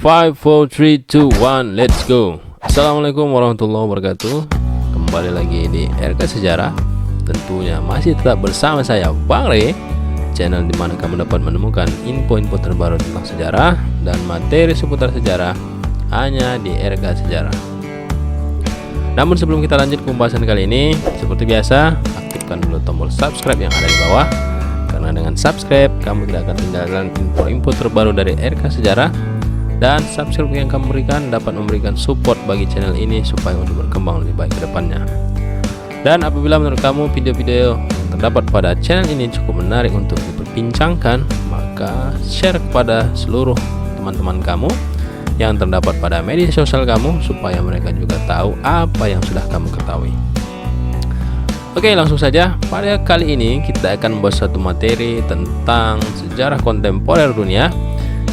5, 4, 3, 2, 1, let's go. Assalamualaikum warahmatullahi wabarakatuh. Kembali lagi di RK Sejarah. Tentunya masih tetap bersama saya Bang Re, channel dimana kamu dapat menemukan info-info terbaru tentang sejarah dan materi seputar sejarah hanya di RK Sejarah. Namun sebelum kita lanjut ke pembahasan kali ini, seperti biasa, aktifkan dulu tombol subscribe yang ada di bawah. Karena dengan subscribe, kamu tidak akan ketinggalan info-info terbaru dari RK Sejarah. Dan subscribe yang kamu berikan dapat memberikan support bagi channel ini supaya untuk berkembang lebih baik ke depannya. Dan apabila menurut kamu video-video yang terdapat pada channel ini cukup menarik untuk diperbincangkan, maka share kepada seluruh teman-teman kamu yang terdapat pada media sosial kamu supaya mereka juga tahu apa yang sudah kamu ketahui. Oke, langsung saja. Pada kali ini kita akan membahas satu materi tentang sejarah kontemporer dunia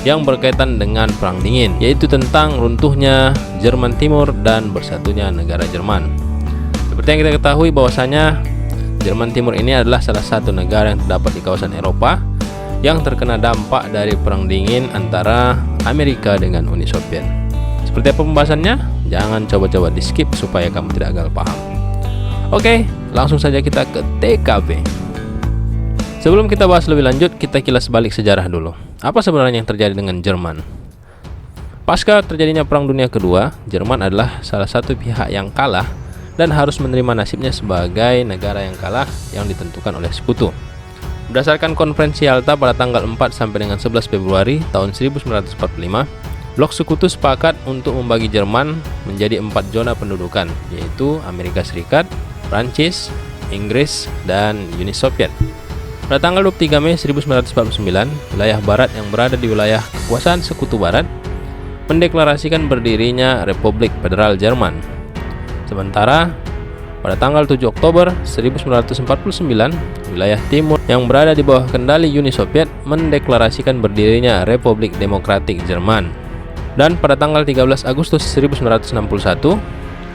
yang berkaitan dengan Perang Dingin, yaitu tentang runtuhnya Jerman Timur dan bersatunya negara Jerman. Seperti yang kita ketahui bahwasanya Jerman Timur ini adalah salah satu negara yang terdapat di kawasan Eropa yang terkena dampak dari Perang Dingin antara Amerika dengan Uni Soviet. Seperti apa pembahasannya? Jangan coba-coba di skip supaya kamu tidak gagal paham. Oke, langsung saja kita ke TKP. Sebelum kita bahas lebih lanjut, kita kilas balik sejarah dulu. Apa sebenarnya yang terjadi dengan Jerman? Pasca terjadinya Perang Dunia Kedua, Jerman adalah salah satu pihak yang kalah dan harus menerima nasibnya sebagai negara yang kalah yang ditentukan oleh sekutu. Berdasarkan Konferensi Yalta pada tanggal 4 sampai dengan 11 Februari tahun 1945, blok sekutu sepakat untuk membagi Jerman menjadi 4 zona pendudukan, yaitu Amerika Serikat, Prancis, Inggris, dan Uni Soviet. Pada tanggal 23 Mei 1949, wilayah barat yang berada di wilayah kekuasaan Sekutu Barat mendeklarasikan berdirinya Republik Federal Jerman. Sementara pada tanggal 7 Oktober 1949, wilayah timur yang berada di bawah kendali Uni Soviet mendeklarasikan berdirinya Republik Demokratik Jerman. Dan pada tanggal 13 Agustus 1961,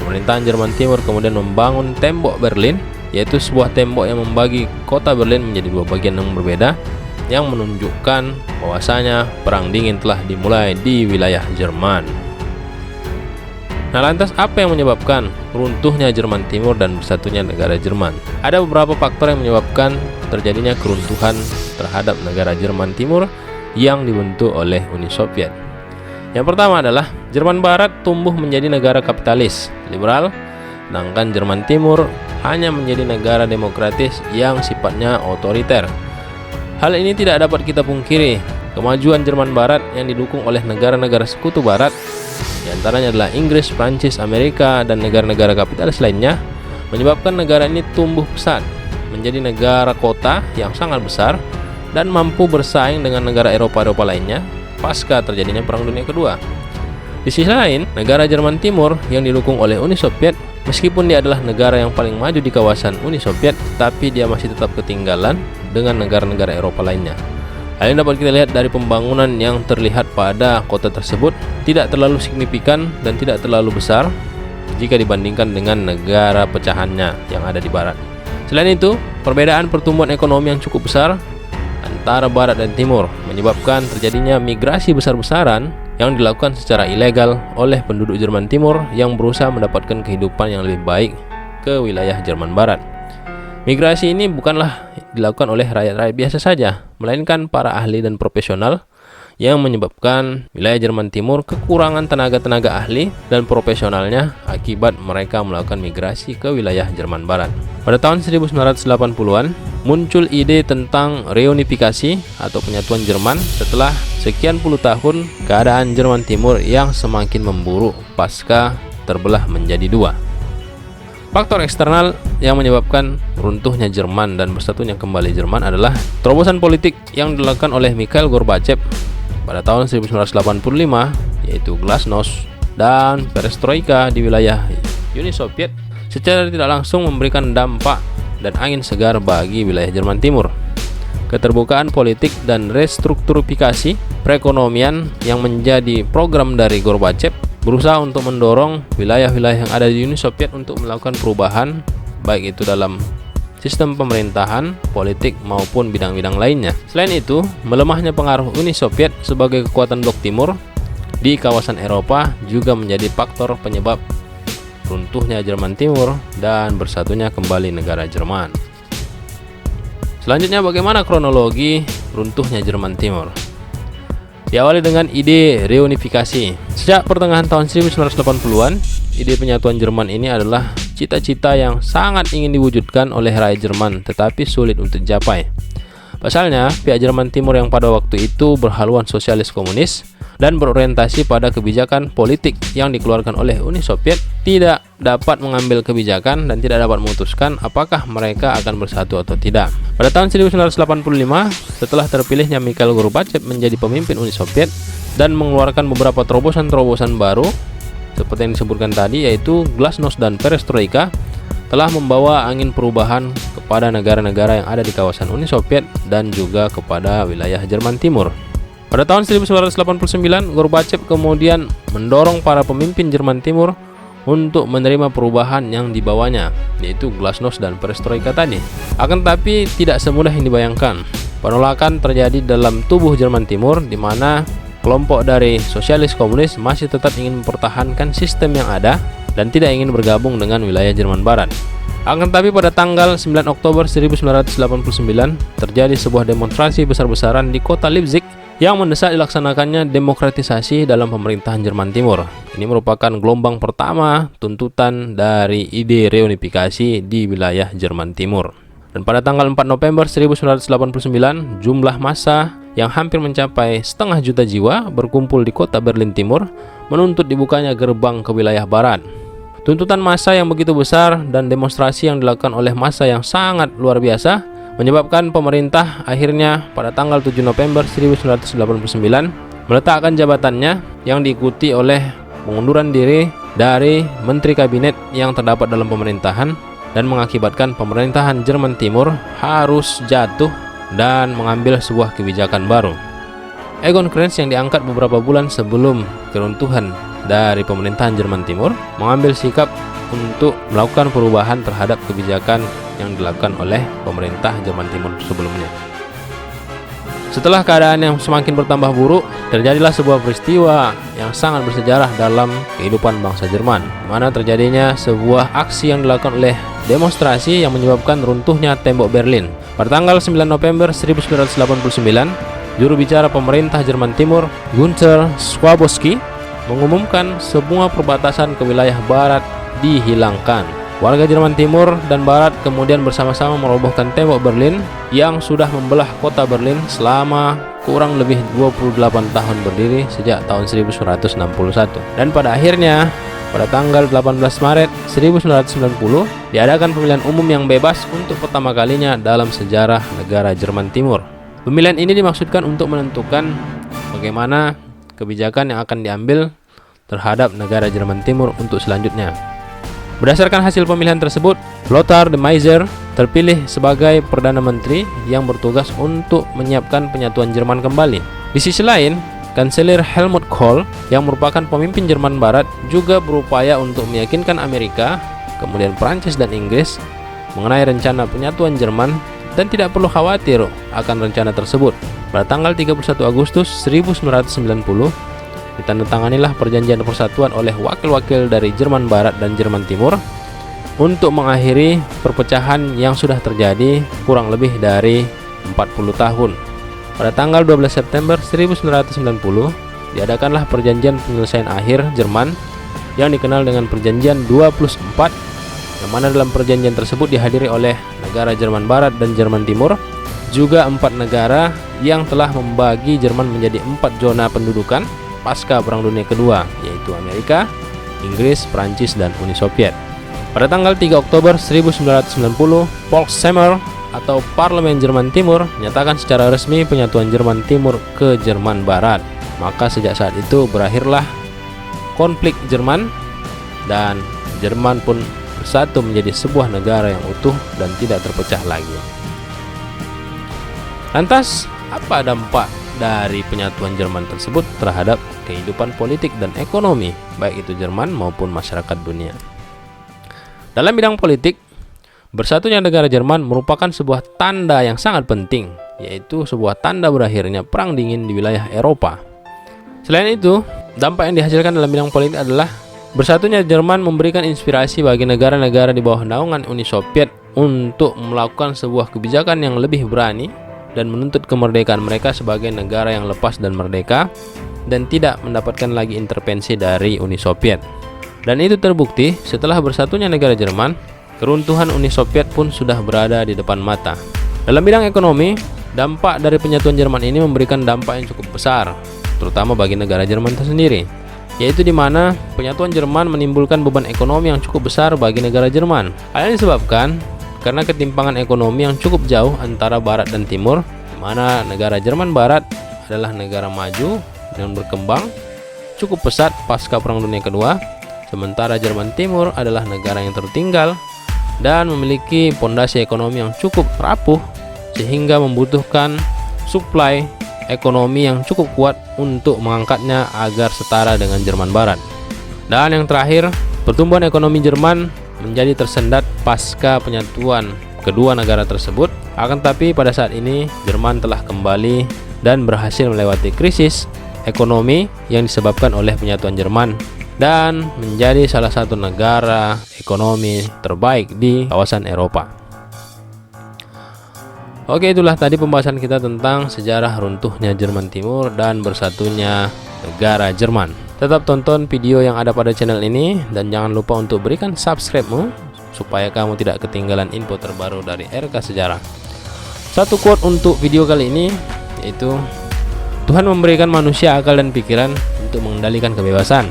pemerintahan Jerman Timur kemudian membangun tembok Berlin, yaitu sebuah tembok yang membagi kota Berlin menjadi dua bagian yang berbeda, yang menunjukkan bahwasanya Perang Dingin telah dimulai di wilayah Jerman. Nah, lantas apa yang menyebabkan runtuhnya Jerman Timur dan bersatunya negara Jerman? Ada beberapa faktor yang menyebabkan terjadinya keruntuhan terhadap negara Jerman Timur yang dibentuk oleh Uni Soviet. Yang pertama adalah Jerman Barat tumbuh menjadi negara kapitalis, liberal, sedangkan Jerman Timur hanya menjadi negara demokratis yang sifatnya otoriter. Hal ini tidak dapat kita pungkiri. Kemajuan Jerman Barat yang didukung oleh negara-negara sekutu Barat, diantaranya adalah Inggris, Prancis, Amerika, dan negara-negara kapitalis lainnya, menyebabkan negara ini tumbuh pesat menjadi negara kota yang sangat besar dan mampu bersaing dengan negara Eropa-Eropa lainnya pasca terjadinya Perang Dunia Kedua. Di sisi lain, negara Jerman Timur yang didukung oleh Uni Soviet, meskipun dia adalah negara yang paling maju di kawasan Uni Soviet, tapi dia masih tetap ketinggalan dengan negara-negara Eropa lainnya. Hal ini dapat kita lihat dari pembangunan yang terlihat pada kota tersebut tidak terlalu signifikan dan tidak terlalu besar jika dibandingkan dengan negara pecahannya yang ada di barat. Selain itu, perbedaan pertumbuhan ekonomi yang cukup besar antara barat dan timur menyebabkan terjadinya migrasi besar-besaran yang dilakukan secara ilegal oleh penduduk Jerman Timur yang berusaha mendapatkan kehidupan yang lebih baik ke wilayah Jerman Barat. Migrasi ini bukanlah dilakukan oleh rakyat-rakyat biasa saja, melainkan para ahli dan profesional yang menyebabkan wilayah Jerman Timur kekurangan tenaga-tenaga ahli dan profesionalnya akibat mereka melakukan migrasi ke wilayah Jerman Barat. Pada tahun 1980-an, muncul ide tentang reunifikasi atau penyatuan Jerman setelah sekian puluh tahun keadaan Jerman Timur yang semakin memburuk pasca terbelah menjadi dua. Faktor eksternal yang menyebabkan runtuhnya Jerman dan bersatunya kembali Jerman adalah terobosan politik yang dilakukan oleh Mikhail Gorbachev pada tahun 1985, yaitu Glasnost dan Perestroika di wilayah Uni Soviet secara tidak langsung memberikan dampak dan angin segar bagi wilayah Jerman Timur. Keterbukaan politik dan restrukturasi perekonomian yang menjadi program dari Gorbachev berusaha untuk mendorong wilayah-wilayah yang ada di Uni Soviet untuk melakukan perubahan, baik itu dalam sistem pemerintahan, politik, maupun bidang-bidang lainnya. Selain itu, melemahnya pengaruh Uni Soviet sebagai kekuatan blok timur di kawasan Eropa juga menjadi faktor penyebab runtuhnya Jerman Timur dan bersatunya kembali negara Jerman. Selanjutnya, bagaimana kronologi runtuhnya Jerman Timur? Diawali dengan ide reunifikasi. Sejak pertengahan tahun 1980-an, ide penyatuan Jerman ini adalah cita-cita yang sangat ingin diwujudkan oleh rakyat Jerman, tetapi sulit untuk dicapai. Pasalnya, pihak Jerman Timur yang pada waktu itu berhaluan sosialis komunis dan berorientasi pada kebijakan politik yang dikeluarkan oleh Uni Soviet tidak dapat mengambil kebijakan dan tidak dapat memutuskan apakah mereka akan bersatu atau tidak. Pada tahun 1985, setelah terpilihnya Mikhail Gorbachev menjadi pemimpin Uni Soviet dan mengeluarkan beberapa terobosan-terobosan baru seperti yang disebutkan tadi, yaitu Glasnost dan Perestroika, telah membawa angin perubahan kepada negara-negara yang ada di kawasan Uni Soviet dan juga kepada wilayah Jerman Timur. Pada tahun 1989, Gorbachev kemudian mendorong para pemimpin Jerman Timur untuk menerima perubahan yang dibawanya, yaitu Glasnost dan Perestroika tadi. Akan tetapi tidak semudah yang dibayangkan. Penolakan terjadi dalam tubuh Jerman Timur, di mana kelompok dari sosialis komunis masih tetap ingin mempertahankan sistem yang ada dan tidak ingin bergabung dengan wilayah Jerman Barat. Akan tetapi pada tanggal 9 Oktober 1989 terjadi sebuah demonstrasi besar-besaran di kota Leipzig yang mendesak dilaksanakannya demokratisasi dalam pemerintahan Jerman Timur. Ini merupakan gelombang pertama tuntutan dari ide reunifikasi di wilayah Jerman Timur. Dan pada tanggal 4 November 1989, jumlah massa yang hampir mencapai 500 juta jiwa berkumpul di kota Berlin Timur menuntut dibukanya gerbang ke wilayah barat. Tuntutan massa yang begitu besar dan demonstrasi yang dilakukan oleh massa yang sangat luar biasa menyebabkan pemerintah akhirnya pada tanggal 7 November 1989 meletakkan jabatannya yang diikuti oleh pengunduran diri dari menteri kabinet yang terdapat dalam pemerintahan dan mengakibatkan pemerintahan Jerman Timur harus jatuh dan mengambil sebuah kebijakan baru. Egon Krenz yang diangkat beberapa bulan sebelum keruntuhan dari pemerintahan Jerman Timur mengambil sikap untuk melakukan perubahan terhadap kebijakan yang dilakukan oleh pemerintah Jerman Timur sebelumnya. Setelah keadaan yang semakin bertambah buruk, terjadilah sebuah peristiwa yang sangat bersejarah dalam kehidupan bangsa Jerman, di mana terjadinya sebuah aksi yang dilakukan oleh demonstrasi yang menyebabkan runtuhnya tembok Berlin. Pada tanggal 9 November 1989, juru bicara pemerintah Jerman Timur, Günther Schabowski, mengumumkan semua perbatasan ke wilayah barat dihilangkan. Warga Jerman Timur dan Barat kemudian bersama-sama merobohkan tembok Berlin yang sudah membelah kota Berlin selama kurang lebih 28 tahun berdiri sejak tahun 1961. Dan pada akhirnya, pada tanggal 18 Maret 1990, diadakan pemilihan umum yang bebas untuk pertama kalinya dalam sejarah negara Jerman Timur. Pemilihan ini dimaksudkan untuk menentukan bagaimana kebijakan yang akan diambil terhadap negara Jerman Timur untuk selanjutnya. Berdasarkan hasil pemilihan tersebut, Lothar de Maizière terpilih sebagai Perdana Menteri yang bertugas untuk menyiapkan penyatuan Jerman kembali. Di sisi lain, Kanselir Helmut Kohl yang merupakan pemimpin Jerman Barat juga berupaya untuk meyakinkan Amerika, kemudian Prancis dan Inggris mengenai rencana penyatuan Jerman dan tidak perlu khawatir akan rencana tersebut. Pada tanggal 31 Agustus 1990, ditandatanganilah perjanjian persatuan oleh wakil-wakil dari Jerman Barat dan Jerman Timur untuk mengakhiri perpecahan yang sudah terjadi kurang lebih dari 40 tahun. Pada tanggal 12 September 1990, diadakanlah perjanjian penyelesaian akhir Jerman yang dikenal dengan Perjanjian 24, yang mana dalam perjanjian tersebut dihadiri oleh negara Jerman Barat dan Jerman Timur, juga 4 negara yang telah membagi Jerman menjadi 4 zona pendudukan pasca Perang Dunia Kedua, yaitu Amerika, Inggris, Prancis, dan Uni Soviet. Pada tanggal 3 Oktober 1990, Volkskammer atau Parlemen Jerman Timur menyatakan secara resmi penyatuan Jerman Timur ke Jerman Barat. Maka sejak saat itu berakhirlah konflik Jerman dan Jerman pun bersatu menjadi sebuah negara yang utuh dan tidak terpecah lagi. Lantas, apa dampak dari penyatuan Jerman tersebut terhadap kehidupan politik dan ekonomi baik itu Jerman maupun masyarakat dunia? Dalam bidang politik, bersatunya negara Jerman merupakan sebuah tanda yang sangat penting, yaitu sebuah tanda berakhirnya Perang Dingin di wilayah Eropa. Selain itu, dampak yang dihasilkan dalam bidang politik adalah bersatunya Jerman memberikan inspirasi bagi negara-negara di bawah naungan Uni Soviet untuk melakukan sebuah kebijakan yang lebih berani dan menuntut kemerdekaan mereka sebagai negara yang lepas dan merdeka dan tidak mendapatkan lagi intervensi dari Uni Soviet. Dan itu terbukti setelah bersatunya negara Jerman, keruntuhan Uni Soviet pun sudah berada di depan mata. Dalam bidang ekonomi, dampak dari penyatuan Jerman ini memberikan dampak yang cukup besar, terutama bagi negara Jerman itu sendiri, yaitu di mana penyatuan Jerman menimbulkan beban ekonomi yang cukup besar bagi negara Jerman. Hal ini disebabkan karena ketimpangan ekonomi yang cukup jauh antara Barat dan Timur, di mana negara Jerman Barat adalah negara maju dan berkembang cukup pesat pasca Perang Dunia Kedua, sementara Jerman Timur adalah negara yang tertinggal dan memiliki pondasi ekonomi yang cukup rapuh sehingga membutuhkan suplai ekonomi yang cukup kuat untuk mengangkatnya agar setara dengan Jerman Barat. Dan yang terakhir, pertumbuhan ekonomi Jerman menjadi tersendat pasca penyatuan kedua negara tersebut. Akan tetapi pada saat ini Jerman telah kembali dan berhasil melewati krisis ekonomi yang disebabkan oleh penyatuan Jerman dan menjadi salah satu negara ekonomi terbaik di kawasan Eropa. Oke, itulah tadi pembahasan kita tentang sejarah runtuhnya Jerman Timur dan bersatunya negara Jerman. Tetap tonton video yang ada pada channel ini dan jangan lupa untuk berikan subscribe-mu supaya kamu tidak ketinggalan info terbaru dari RK Sejarah. Satu quote untuk video kali ini yaitu, Tuhan memberikan manusia akal dan pikiran untuk mengendalikan kebebasan,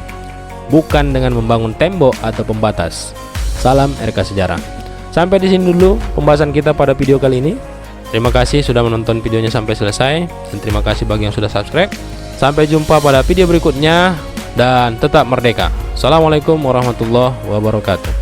bukan dengan membangun tembok atau pembatas. Salam RK Sejarah. Sampai di sini dulu pembahasan kita pada video kali ini. Terima kasih sudah menonton videonya sampai selesai dan terima kasih bagi yang sudah subscribe. Sampai jumpa pada video berikutnya dan tetap merdeka. Assalamualaikum warahmatullahi wabarakatuh.